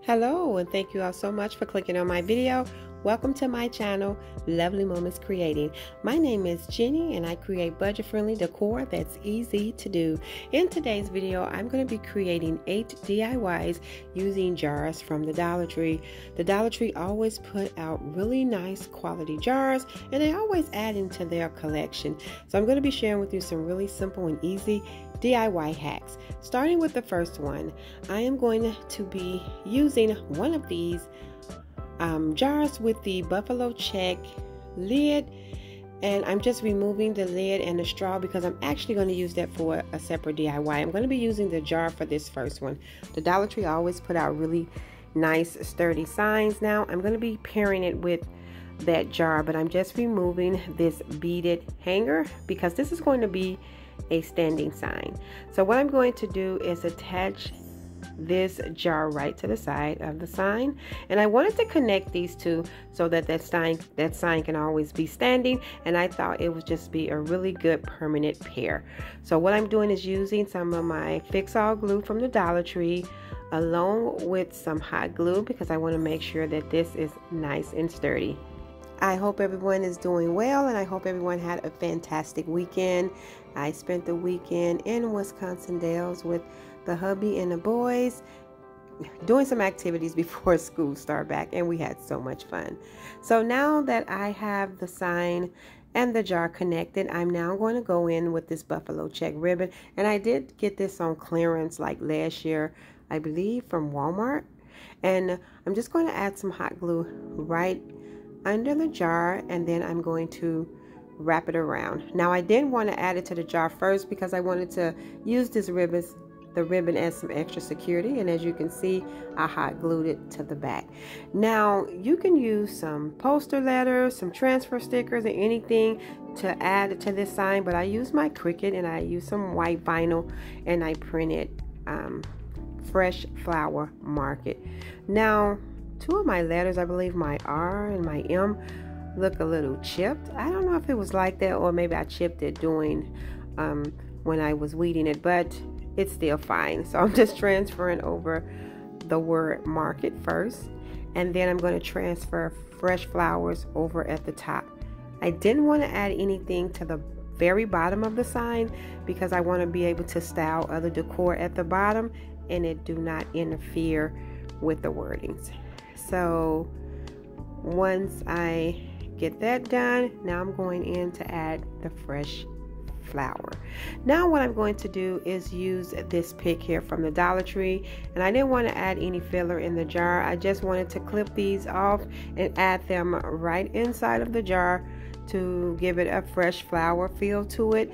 Hello, and thank you all so much for clicking on my video. Welcome to my channel, Lovely Moments Creating. My name is Jenny and I create budget-friendly decor that's easy to do. In today's video, I'm going to be creating 8 DIYs using jars from the Dollar Tree. The Dollar Tree always put out really nice quality jars and they always add into their collection. So I'm going to be sharing with you some really simple and easy DIY hacks. Starting with the first one, I am going to be using one of these jars with the buffalo check lid, and I'm just removing the lid and the straw because I'm actually going to use that for a separate DIY. I'm going to be using the jar for this first one. The Dollar Tree always put out really nice sturdy signs. Now I'm going to be pairing it with that jar, but I'm just removing this beaded hanger because this is going to be a standing sign. So what I'm going to do is attach this jar right to the side of the sign, and I wanted to connect these two so that that sign can always be standing, and I thought it would just be a really good permanent pair. So what I'm doing is using some of my fix-all glue from the Dollar Tree along with some hot glue because I want to make sure that this is nice and sturdy. I hope everyone is doing well, and I hope everyone had a fantastic weekend. I spent the weekend in Wisconsin Dells with the hubby and the boys doing some activities before school start back, and we had so much fun. So now that I have the sign and the jar connected, I'm now going to go in with this buffalo check ribbon, and I did get this on clearance like last year, I believe, from Walmart. And I'm just going to add some hot glue right under the jar, and then I'm going to wrap it around. Now I didn't want to add it to the jar first because I wanted to use the ribbon as some extra security, and as you can see, I hot glued it to the back. Now you can use some poster letters, some transfer stickers, or anything to add to this sign, but I used my Cricut and I used some white vinyl and I printed Fresh Flower Market. Now two of my letters, I believe my R and my M, look a little chipped. I don't know if it was like that or maybe I chipped it doing when I was weeding it, but it's still fine. So I'm just transferring over the word market first, and then I'm going to transfer fresh flowers over at the top. I didn't want to add anything to the very bottom of the sign because I want to be able to style other decor at the bottom and it do not interfere with the wordings. So once I get that done, now I'm going in to add the fresh flower. Now what I'm going to do is use this pick here from the Dollar Tree, and I didn't want to add any filler in the jar. I just wanted to clip these off and add them right inside of the jar to give it a fresh flower feel to it.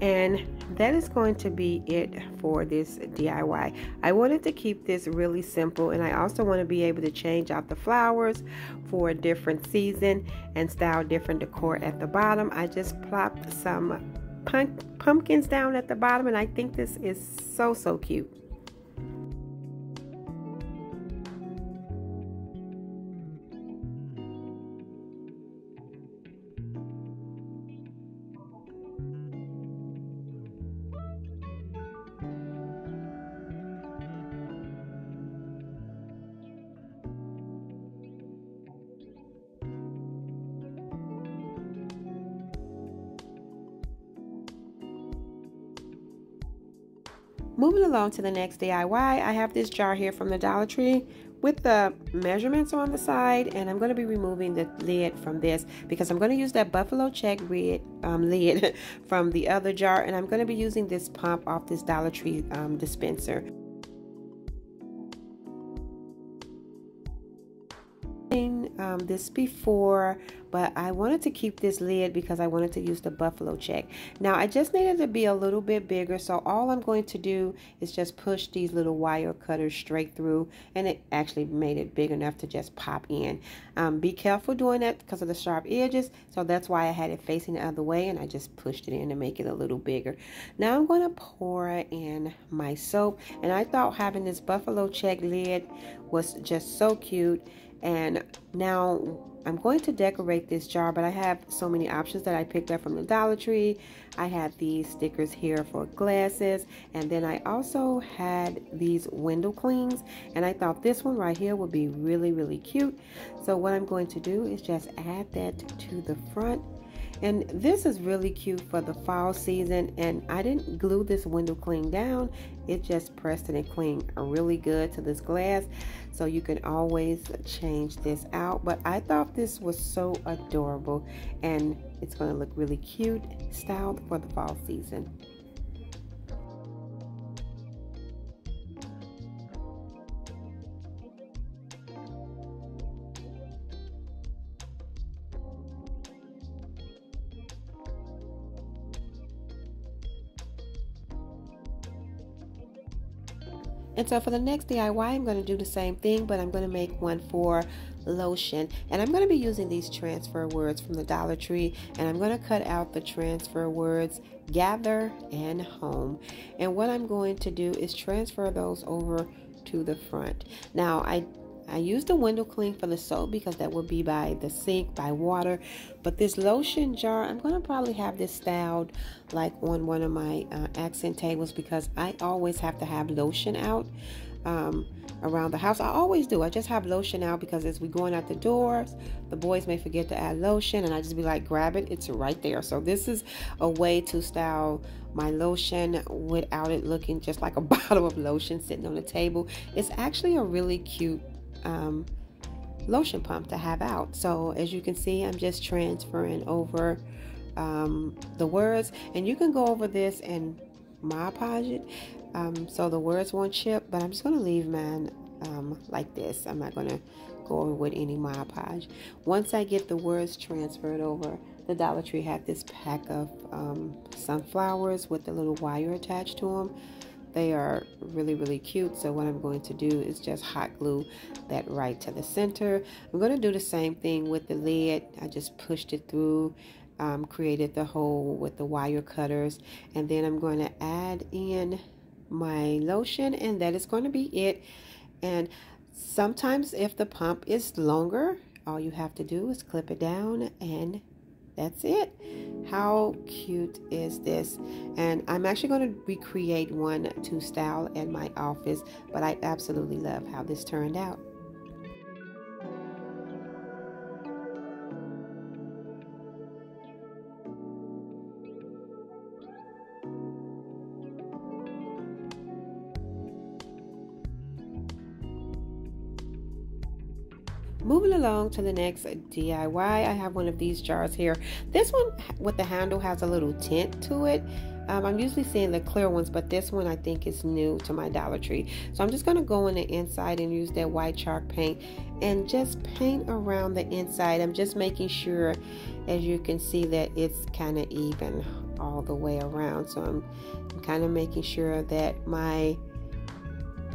And that is going to be it for this DIY. I wanted to keep this really simple, and I also want to be able to change out the flowers for a different season and style different decor at the bottom. I just plopped some pumpkins down at the bottom, and I think this is so cute. Moving along to the next DIY, I have this jar here from the Dollar Tree with the measurements on the side, and I'm going to be removing the lid from this because I'm going to use that buffalo check lid from the other jar, and I'm going to be using this pump off this Dollar Tree dispenser. This before, but I wanted to keep this lid because I wanted to use the buffalo check. Now I just needed to be a little bit bigger, so all I'm going to do is just push these little wire cutters straight through, and it actually made it big enough to just pop in. Be careful doing that because of the sharp edges, so that's why I had it facing the other way, and I just pushed it in to make it a little bigger. Now I'm going to pour in my soap, and I thought having this buffalo check lid was just so cute. And now I'm going to decorate this jar, but I have so many options that I picked up from the Dollar Tree. I had these stickers here for glasses, and then I also had these window clings, and I thought this one right here would be really, really cute. So what I'm going to do is just add that to the front. And this is really cute for the fall season, and I didn't glue this window cling down. It just pressed it and clinged really good to this glass, so you can always change this out. But I thought this was so adorable, and it's going to look really cute styled for the fall season. And so for the next DIY, I'm going to do the same thing, but I'm going to make one for lotion. And I'm going to be using these transfer words from the Dollar Tree, and I'm going to cut out the transfer words gather and home. And what I'm going to do is transfer those over to the front. Now, I use the window clean for the soap because that will be by the sink, by water. But this lotion jar, I'm going to probably have this styled like on one of my accent tables, because I always have to have lotion out around the house. I always do. I just have lotion out because as we're going out the doors, the boys may forget to add lotion, and I just be like, grab it. It's right there. So this is a way to style my lotion without it looking just like a bottle of lotion sitting on the table. It's actually a really cute lotion pump to have out. So as you can see, I'm just transferring over the words, and you can go over this and Mod Podge it so the words won't chip, but I'm just going to leave mine like this. I'm not going to go over with any Mod Podge. Once I get the words transferred over, the Dollar Tree had this pack of sunflowers with the little wire attached to them. They are really, really cute. So what I'm going to do is just hot glue that right to the center. I'm going to do the same thing with the lid. I just pushed it through, created the hole with the wire cutters, and then I'm going to add in my lotion, and that is going to be it. And sometimes if the pump is longer, all you have to do is clip it down, and that's it. How cute is this? And I'm actually going to recreate one to style in my office, but I absolutely love how this turned out. Moving along to the next DIY, I have one of these jars here. This one with the handle has a little tint to it. I'm usually seeing the clear ones, but this one I think is new to my Dollar Tree. So I'm just going to go on the inside and use that white chalk paint and just paint around the inside. I'm just making sure, as you can see, that it's kind of even all the way around. So I'm kind of making sure that my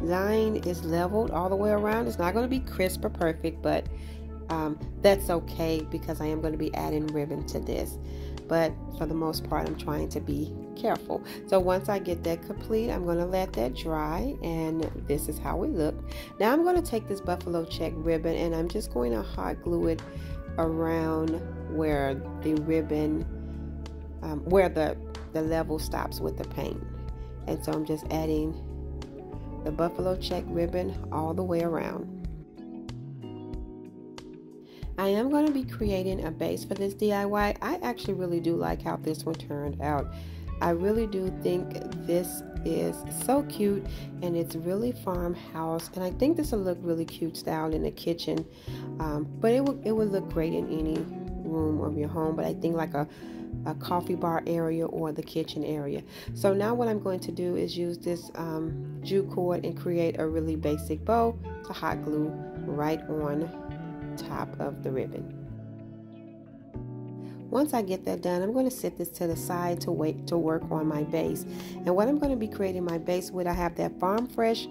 line is leveled all the way around. It's not going to be crisp or perfect, but that's okay because I am going to be adding ribbon to this. But for the most part, I'm trying to be careful. So once I get that complete, I'm going to let that dry, and this is how it looked. Now I'm going to take this buffalo check ribbon, and I'm just going to hot glue it around where the ribbon, where the level stops with the paint. And so I'm just adding the buffalo check ribbon all the way around. I am going to be creating a base for this DIY. I actually really do like how this one turned out. I really do think this is so cute, and it's really farmhouse, and I think this will look really cute styled in the kitchen, but it would look great in any room of your home, but I think like a coffee bar area or the kitchen area. So now what I'm going to do is use this jute cord and create a really basic bow to hot glue right on top of the ribbon. Once I get that done, I'm going to set this to the side to wait to work on my base. And what I'm going to be creating my base with, I have that Farm Fresh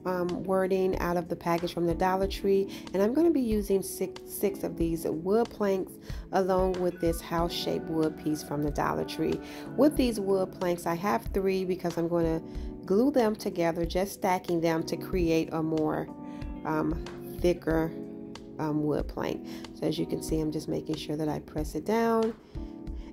wording out of the package from the Dollar Tree, and I'm going to be using six of these wood planks along with this house-shaped wood piece from the Dollar Tree. With these wood planks, I have 3 because I'm going to glue them together, just stacking them to create a more thicker wood plank. So as you can see, I'm just making sure that I press it down.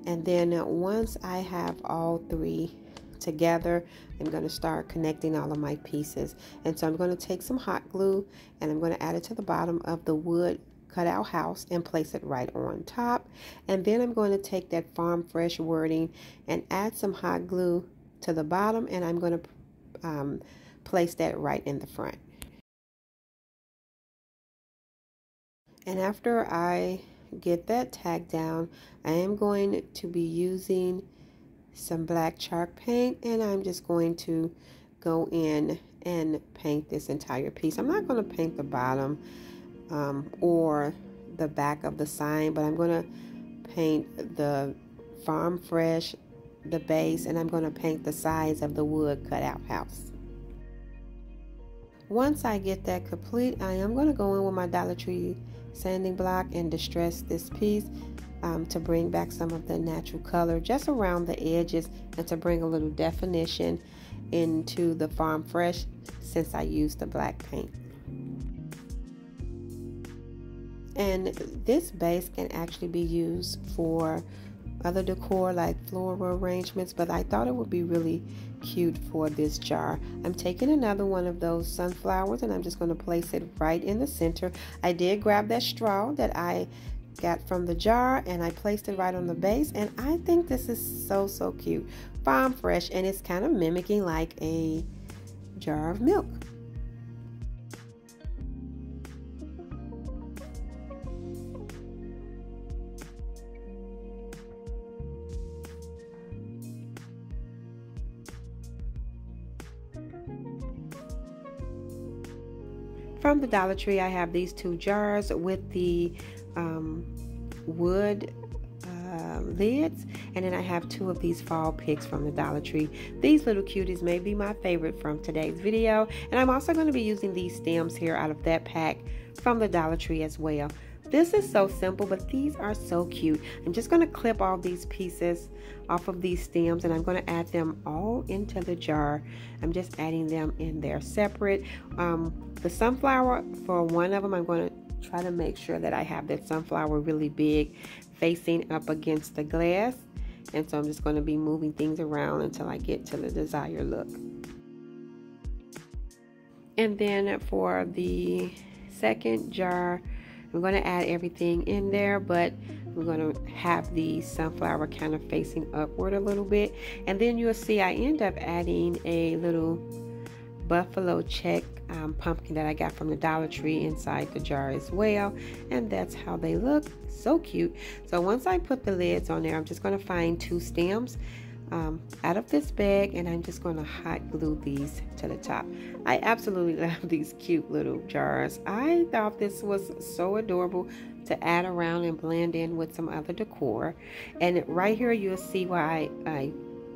And then once I have all three together, I'm going to start connecting all of my pieces. And so I'm going to take some hot glue and I'm going to add it to the bottom of the wood cutout house and place it right on top. And then I'm going to take that Farm Fresh wording and add some hot glue to the bottom, and I'm going to place that right in the front. And after I get that tack down, I am going to be using some black chalk paint, and I'm just going to go in and paint this entire piece. I'm not going to paint the bottom or the back of the sign, but I'm going to paint the Farm Fresh, the base, and I'm going to paint the sides of the wood cutout house. Once I get that complete, I am going to go in with my Dollar Tree sanding block and distress this piece to bring back some of the natural color just around the edges and to bring a little definition into the Farm Fresh since I used the black paint. And this base can actually be used for other decor like floral arrangements, but I thought it would be really cute for this jar. I'm taking another one of those sunflowers and I'm just going to place it right in the center. I did grab that straw that I got from the jar and I placed it right on the base, and I think this is so cute. Farm Fresh, and it's kind of mimicking like a jar of milk. From the Dollar Tree, I have these two jars with the wood lids, and then I have two of these fall picks from the Dollar Tree. These little cuties may be my favorite from today's video, and I'm also going to be using these stems here out of that pack from the Dollar Tree as well. This is so simple, but these are so cute. I'm just going to clip all these pieces off of these stems, and I'm going to add them all into the jar. I'm just adding them in there separate. The sunflower, for one of them, I'm going to try to make sure that I have that sunflower really big facing up against the glass. And so I'm just going to be moving things around until I get to the desired look. And then for the second jar, I'm going to add everything in there, but we're going to have the sunflower kind of facing upward a little bit. And then you'll see I end up adding a little buffalo check pumpkin that I got from the Dollar Tree inside the jar as well. And that's how they look. So cute. So once I put the lids on there, I'm just going to find two stems out of this bag, and I'm just going to hot glue these to the top. I absolutely love these cute little jars. I thought this was so adorable to add around and blend in with some other decor. And right here you'll see why I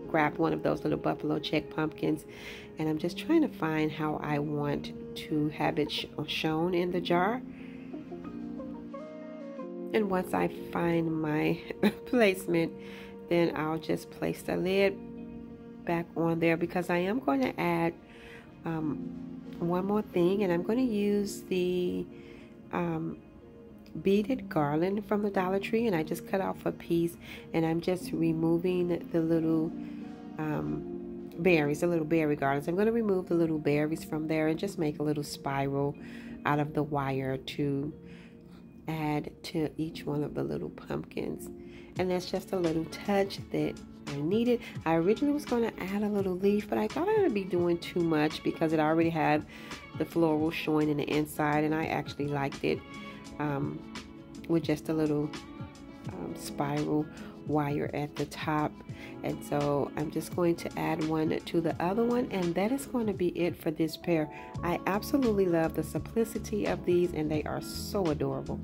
grabbed one of those little buffalo check pumpkins, and I'm just trying to find how I want to have it shown in the jar. And once I find my placement, then I'll just place the lid back on there, because I am going to add one more thing, and I'm going to use the beaded garland from the Dollar Tree, and I just cut off a piece, and I'm just removing the little berries, the little berry garlands. I'm going to remove the little berries from there and just make a little spiral out of the wire to add to each one of the little pumpkins. And that's just a little touch that I needed. I originally was going to add a little leaf, but I thought I would be doing too much because it already had the floral showing in the inside, and I actually liked it with just a little spiral wire at the top. And so I'm just going to add one to the other one, and that is going to be it for this pair. I absolutely love the simplicity of these, and they are so adorable.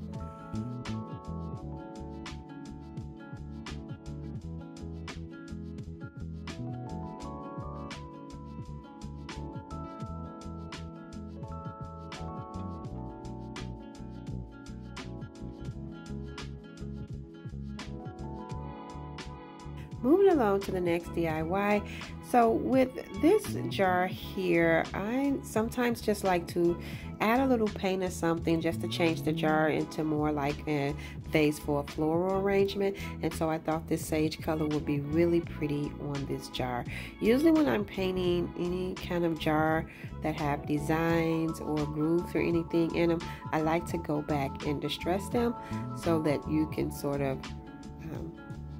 Moving along to the next DIY. So with this jar here, I sometimes just like to add a little paint or something just to change the jar into more like a vase for a floral arrangement. And so I thought this sage color would be really pretty on this jar. Usually when I'm painting any kind of jar that have designs or grooves or anything in them, I like to go back and distress them so that you can sort of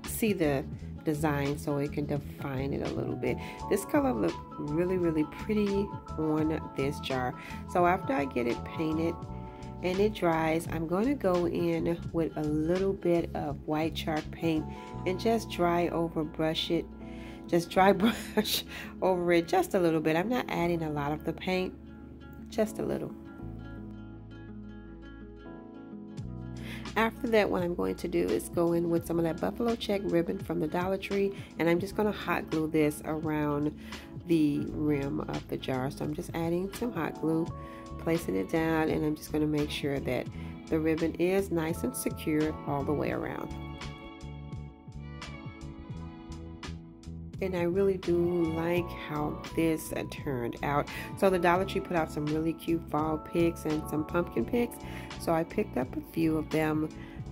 see the design, so it can define it a little bit. This color looked really pretty on this jar. So after I get it painted and it dries, I'm going to go in with a little bit of white chalk paint and just dry brush over it just a little bit. I'm not adding a lot of the paint, just a little. After that, what I'm going to do is go in with some of that buffalo check ribbon from the Dollar Tree, and I'm just going to hot glue this around the rim of the jar. So I'm just adding some hot glue, placing it down, and I'm just going to make sure that the ribbon is nice and secure all the way around. And I really do like how this turned out. So the Dollar Tree put out some really cute fall picks and some pumpkin picks. So I picked up a few of them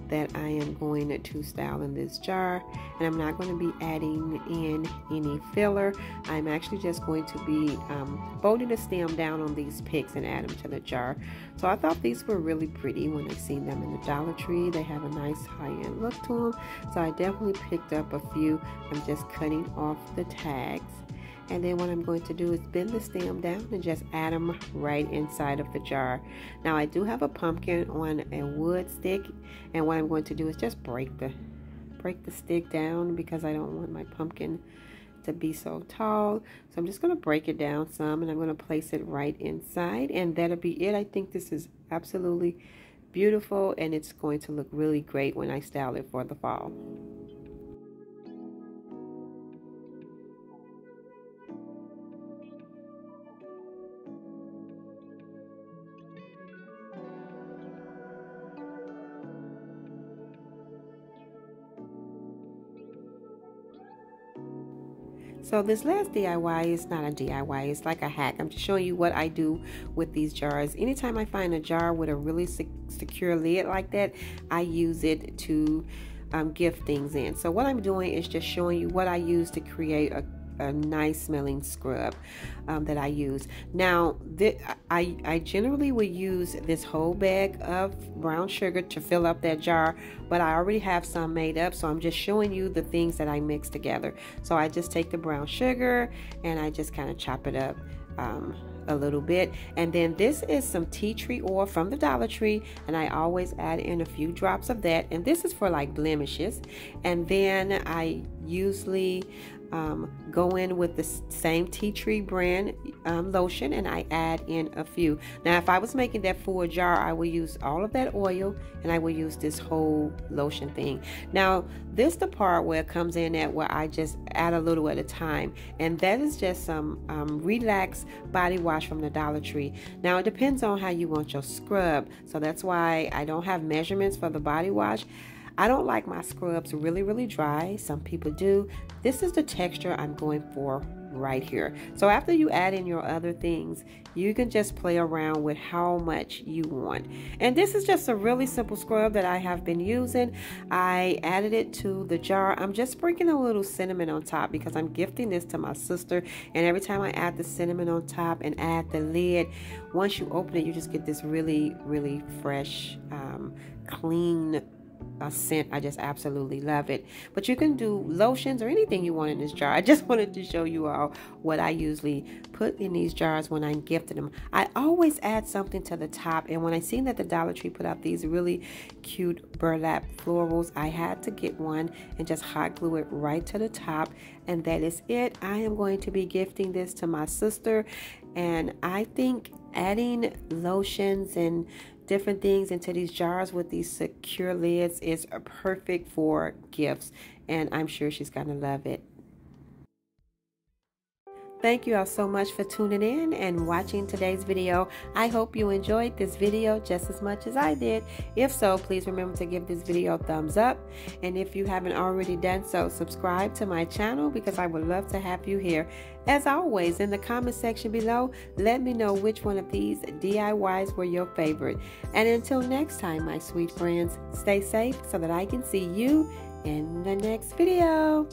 that I am going to style in this jar. And I'm not going to be adding in any filler. I'm actually just going to be folding the stem down on these picks and add them to the jar. So I thought these were really pretty when I seen them in the Dollar Tree. They have a nice high-end look to them. So I definitely picked up a few. I'm just cutting off the tags. And then what I'm going to do is bend the stem down and just add them right inside of the jar. Now I do have a pumpkin on a wood stick, and what I'm going to do is just break the stick down because I don't want my pumpkin to be so tall. So I'm just going to break it down some, and I'm going to place it right inside, and that'll be it. I think this is absolutely beautiful, and it's going to look really great when I style it for the fall. So this last DIY is not a DIY, it's like a hack. I'm just showing you what I do with these jars. Anytime I find a jar with a really secure lid like that, I use it to gift things in. So what I'm doing is just showing you what I use to create a nice smelling scrub that I use. Now I generally would use this whole bag of brown sugar to fill up that jar, but I already have some made up, so I'm just showing you the things that I mix together. So I just take the brown sugar and I just kind of chop it up a little bit, and then this is some tea tree oil from the Dollar Tree, and I always add in a few drops of that, and this is for like blemishes. And then I usually go in with the same tea tree brand lotion, and I add in a few. Now if I was making that full jar, I will use all of that oil and I will use this whole lotion thing. Now this the part where it comes in at where I just add a little at a time, and that is just some Relax body wash from the Dollar Tree. Now it depends on how you want your scrub, so that's why I don't have measurements for the body wash. I don't like my scrubs really dry. Some people do. This is the texture I'm going for right here. So after you add in your other things, you can just play around with how much you want. And this is just a really simple scrub that I have been using. I added it to the jar. I'm just sprinkling a little cinnamon on top because I'm gifting this to my sister, and every time I add the cinnamon on top and add the lid, once you open it, you just get this really fresh clean scent. I just absolutely love it. But you can do lotions or anything you want in this jar. I just wanted to show you all what I usually put in these jars when I'm gifting them. I always add something to the top, and when I seen that the Dollar Tree put out these really cute burlap florals, I had to get one and just hot glue it right to the top, and that is it. I am going to be gifting this to my sister, and I think adding lotions and different things into these jars with these secure lids is perfect for gifts, and I'm sure she's gonna love it. Thank you all so much for tuning in and watching today's video. I hope you enjoyed this video just as much as I did. If so, please remember to give this video a thumbs up. And if you haven't already done so, subscribe to my channel because I would love to have you here. As always, in the comment section below, let me know which one of these DIYs were your favorite. And until next time, my sweet friends, stay safe so that I can see you in the next video.